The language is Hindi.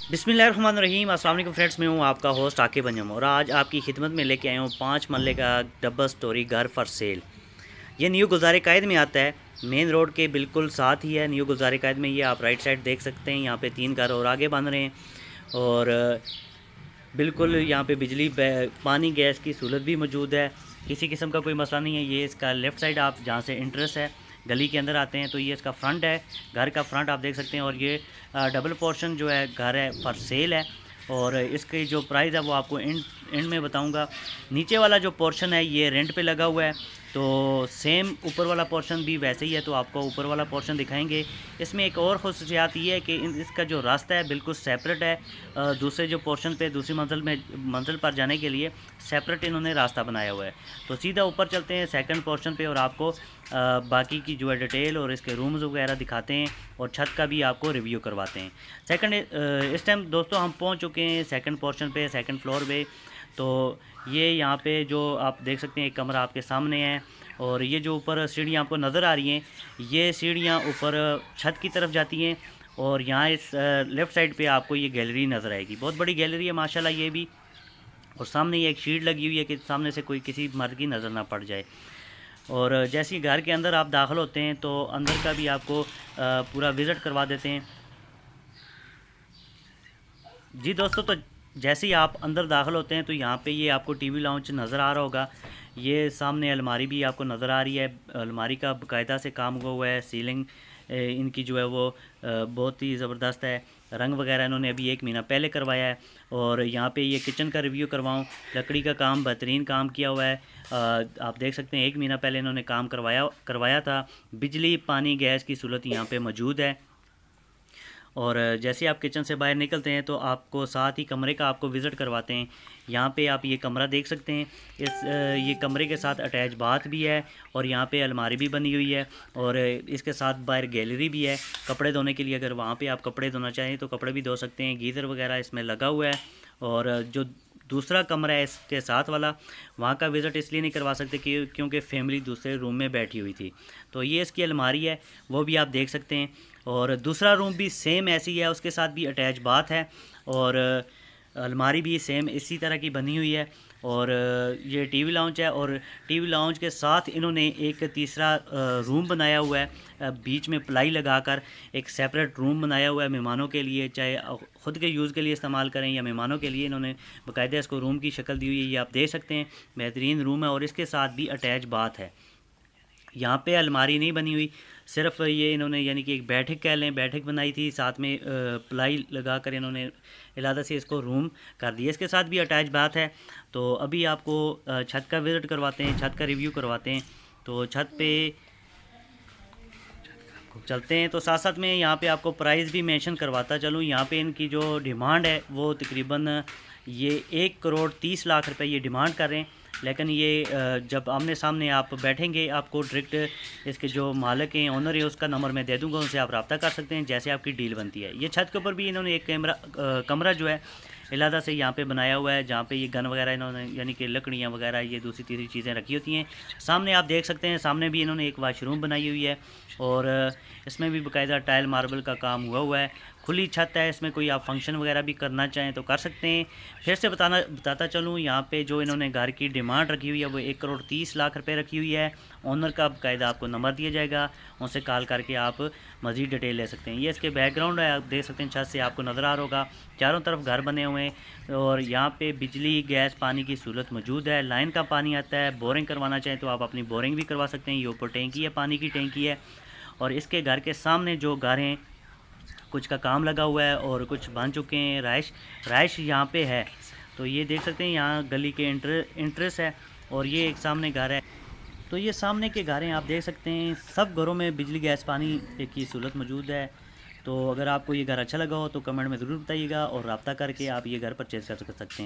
बिस्मिल्लाहिर्रहमानिर्रहीम। अस्सलाम वालेकुम फ्रेंड्स, मैं हूँ आपका होस्ट आकिब अंजम और आज आपकी खिदमत में लेके आया हूँ 5 मरले का डबल स्टोरी घर फॉर सेल। ये न्यू गुलज़ार कायद में आता है, मेन रोड के बिल्कुल साथ ही है। न्यू गुलज़ार कायद में ये आप राइट साइड देख सकते हैं। यहाँ पे 3 घर और आगे बन रहे हैं और बिल्कुल यहाँ पे बिजली पानी गैस की सहूलत भी मौजूद है। किसी किस्म का कोई मसला नहीं है। ये इसका लेफ़्ट साइड आप जहाँ से इंट्रेंस है गली के अंदर आते हैं तो ये इसका फ्रंट है। घर का फ्रंट आप देख सकते हैं और ये डबल पोर्शन जो है घर है फॉर सेल है और इसकी जो प्राइस है वो आपको एंड में बताऊंगा। नीचे वाला जो पोर्शन है ये रेंट पे लगा हुआ है तो सेम ऊपर वाला पोर्शन भी वैसे ही है, तो आपको ऊपर वाला पोर्शन दिखाएंगे। इसमें एक और ख़ुसूसियात ये है कि इसका जो रास्ता है बिल्कुल सेपरेट है। दूसरे जो पोर्शन पे दूसरी मंजिल पर जाने के लिए सेपरेट इन्होंने रास्ता बनाया हुआ है। तो सीधा ऊपर चलते हैं सेकंड पोर्शन पे और आपको बाकी की जो है डिटेल और इसके रूम्स वगैरह दिखाते हैं और छत का भी आपको रिव्यू करवाते हैं। इस टाइम दोस्तों हम पहुंच चुके हैं सेकंड पोर्शन पे, सेकंड फ्लोर पे। तो ये यहाँ पे जो आप देख सकते हैं एक कमरा आपके सामने है और ये जो ऊपर सीढ़ियाँ आपको नज़र आ रही हैं ये सीढ़ियाँ ऊपर छत की तरफ जाती हैं और यहाँ इस लेफ़्ट साइड पे आपको ये गैलरी नज़र आएगी। बहुत बड़ी गैलरी है माशाल्लाह ये भी, और सामने ये एक शीट लगी हुई है कि सामने से कोई किसी मर्द की नज़र ना पड़ जाए। और जैसे ही घर के अंदर आप दाखिल होते हैं तो अंदर का भी आपको पूरा विज़िट करवा देते हैं। जी दोस्तों, तो जैसे ही आप अंदर दाखिल होते हैं तो यहाँ पे ये आपको टीवी लाउंज नज़र आ रहा होगा। ये सामने अलमारी भी आपको नज़र आ रही है। अलमारी का बाकायदा से काम हुआ है। सीलिंग इनकी जो है वो बहुत ही ज़बरदस्त है। रंग वगैरह इन्होंने अभी 1 महीना पहले करवाया है। और यहाँ पे ये किचन का रिव्यू करवाऊँ, लकड़ी का काम बेहतरीन काम किया हुआ है। आप देख सकते हैं 1 महीना पहले इन्होंने काम करवाया था। बिजली पानी गैस की सहूलत यहाँ पे मौजूद है। और जैसे आप किचन से बाहर निकलते हैं तो आपको साथ ही कमरे का आपको विज़िट करवाते हैं। यहाँ पे आप ये कमरा देख सकते हैं। ये कमरे के साथ अटैच बाथ भी है और यहाँ पे अलमारी भी बनी हुई है और इसके साथ बाहर गैलरी भी है कपड़े धोने के लिए। अगर वहाँ पे आप कपड़े धोना चाहें तो कपड़े भी धो सकते हैं। गीज़र वगैरह इसमें लगा हुआ है। और जो दूसरा कमरा है इसके साथ वाला, वहाँ का विज़िट इसलिए नहीं करवा सकते क्योंकि फैमिली दूसरे रूम में बैठी हुई थी। तो ये इसकी अलमारी है, वो भी आप देख सकते हैं। और दूसरा रूम भी सेम ऐसी है, उसके साथ भी अटैच बाथ है और अलमारी भी सेम इसी तरह की बनी हुई है। और ये टीवी लाउंज है और टीवी लाउंज के साथ इन्होंने एक तीसरा रूम बनाया हुआ है। बीच में प्लाई लगाकर एक सेपरेट रूम बनाया हुआ है मेहमानों के लिए, चाहे ख़ुद के यूज़ के लिए इस्तेमाल करें या मेहमानों के लिए। इन्होंने बाकायदा इसको रूम की शक्ल दी हुई है। ये आप देख सकते हैं, बेहतरीन रूम है और इसके साथ भी अटैच बाथ है। यहाँ पे अलमारी नहीं बनी हुई, सिर्फ ये इन्होंने यानी कि एक बैठक कह लें, बैठक बनाई थी, साथ में प्लाई लगा कर इन्होंने इलादा से इसको रूम कर दिया। इसके साथ भी अटैच बाथ है। तो अभी आपको छत का विज़िट करवाते हैं, छत का रिव्यू करवाते हैं। तो छत पे चलते हैं तो साथ साथ में यहाँ पे आपको प्राइस भी मेंशन करवाता चलूँ। यहाँ पे इनकी जो डिमांड है वो तकरीबन ये 1,30,00,000 रुपये ये डिमांड कर रहे हैं। लेकिन ये जब आमने सामने आप बैठेंगे आपको डायरेक्ट इसके जो मालिक हैं, ओनर है, उसका नंबर मैं दे दूंगा, उनसे आप रब्ता कर सकते हैं जैसे आपकी डील बनती है। ये छत के ऊपर भी इन्होंने एक कमरा जो है इलादा से यहाँ पे बनाया हुआ है, जहाँ पे ये गन वगैरह इन्होंने यानी कि लकड़ियाँ वगैरह ये दूसरी तीसरी चीज़ें रखी होती हैं। सामने आप देख सकते हैं, सामने भी इन्होंने एक वाशरूम बनाई हुई है और इसमें भी बाकायदा टाइल मार्बल का काम हुआ है। खुली छत है, इसमें कोई आप फंक्शन वगैरह भी करना चाहें तो कर सकते हैं। फिर से बताता चलूँ, यहाँ पे जो इन्होंने घर की डिमांड रखी हुई है वो 1,30,00,000 रुपये रखी हुई है। ओनर का बाकायदा आपको नंबर दिया जाएगा, उनसे कॉल करके आप मज़ीद डिटेल ले सकते हैं। ये इसके बैकग्राउंड है, आप देख सकते हैं छत से आपको नज़र आ रहा होगा। चारों तरफ घर बने हुए हैं और यहाँ पे बिजली गैस पानी की सहूलत मौजूद है। लाइन का पानी आता है। बोरिंग करवाना चाहें तो आप अपनी बोरिंग भी करवा सकते हैं। ये ऊपर टैंकी है, पानी की टैंकी है। और इसके घर के सामने जो घर हैं कुछ का काम लगा हुआ है और कुछ बन चुके हैं। राइश यहाँ पे है। तो ये देख सकते हैं यहाँ गली के इंट्रेस है और ये एक सामने घर है। तो ये सामने के घर हैं, आप देख सकते हैं। सब घरों में बिजली गैस पानी की सहूलत मौजूद है। तो अगर आपको ये घर अच्छा लगा हो तो कमेंट में ज़रूर बताइएगा और रब्ता करके आप ये घर परचेज़ कर सकते हैं।